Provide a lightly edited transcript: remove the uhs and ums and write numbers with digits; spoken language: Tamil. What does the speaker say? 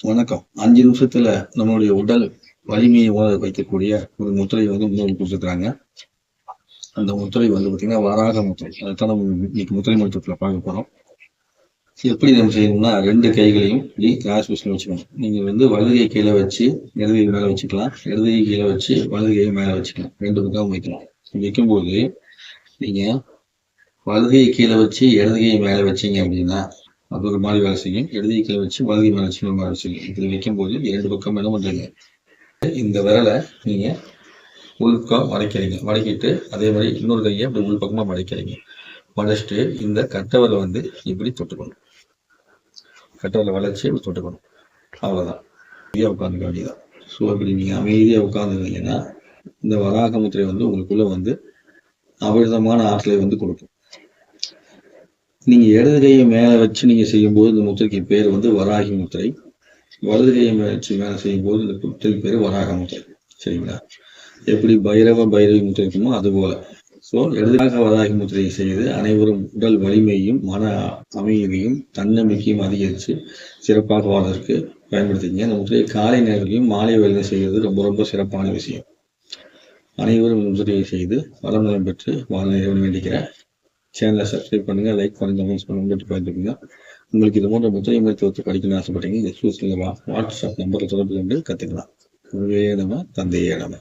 வணக்கம். 5 நிமிஷத்துல நம்மளுடைய உடல் வலிமையை வைக்கக்கூடிய ஒரு முத்திரை வந்து இன்னொரு கொடுத்துருக்காங்க. அந்த முத்திரை வந்து பார்த்தீங்கன்னா, வராக முத்திரை. அதைத்தான் நம்ம இன்னைக்கு முத்திரை மருத்துவத்துல பார்க்க போறோம். எப்படி நம்ம செய்யணும்னா, 2 கைகளையும் இப்படி கிராஸ் பொசிஷன்ல வச்சுக்கணும். நீங்க வந்து வலது கை கீழே வச்சு, இடது கை மேல வச்சுக்கலாம். இடது கை கீழே வச்சு, வலது கையை மேல வச்சுக்கலாம். 2 பக்கம் வைக்கலாம். வைக்கும்போது, நீங்க வலது கை கீழே வச்சு, இடது கை மேல வச்சீங்க அப்படின்னா, அது ஒரு மாதிரி வேலை செய்யும். இடது கை கீழே வச்சு, வலது கை மேல வச்சு ஒரு மாதிரி செய்யும். இப்படி வைக்கும்போது 2 பக்கம் என்ன பண்றீங்க? இந்த விரலை நீங்க உள்பக்கம் மடக்கிறீங்க. மடக்கிட்டு அதே மாதிரி இன்னொரு கையை அப்படி உள்பக்கமா மடக்கிறீங்க. மடச்சிட்டு இந்த கட்டவரை வந்து இப்படி தொட்டுக்கணும். கட்டவரை வளைச்சு இப்படி தொட்டுக்கணும். அவ்வளவுதான். அமைதியா உட்காந்துக்க வேண்டியதான். ஸோ இப்படி நீங்க அமைதியா உட்காந்துருந்தீங்கன்னா இந்த வராக முத்திரை வந்து உங்களுக்குள்ள வந்து அபரிதமான ஆற்றலை வந்து கொடுக்கும். நீங்க இடது கையை மேல வச்சு நீங்க செய்யும்போது இந்த முத்திரைக்கு பேர் வந்து வராகி முத்திரை. வலது கையை வச்சு மேல செய்யும் போது இந்த முத்திரைக்கு பேர் வராக முத்திரை. சரிங்களா? எப்படி பைரவி முத்திரை இருக்குமோ அது போல. ஸோ இடதுகாக வராகி முத்திரையை செய்து அனைவரும் உடல் வலிமையும் மன அமைதியையும் தன்னம்பிக்கையும் அதிகரித்து சிறப்பாக வாழ்வதற்கு பயன்படுத்திங்க. இந்த முத்திரையை காலை நேரத்திலையும் மாலை வேலையும் செய்வது ரொம்ப ரொம்ப சிறப்பான விஷயம். அனைவரும் முத்திரையை செய்து வளம் நலம் பெற்று வாழ வேண்டிக்கிறேன். சேனலை சப்ஸ்கிரைப் பண்ணுங்க, லைக் பண்ணுங்க, கமெண்ட்ஸ் பண்ணுங்க, பார்த்துக்கோங்க. உங்களுக்கு இது போன்ற முத்திரை மருத்துவத்தை படிக்கணும்னு ஆசைப்பட்டீங்க, வாட்ஸ்அப் நம்பரை தொடர்பு கொண்டு கற்றுக்கலாம். குருவே நம, தந்தையே நம.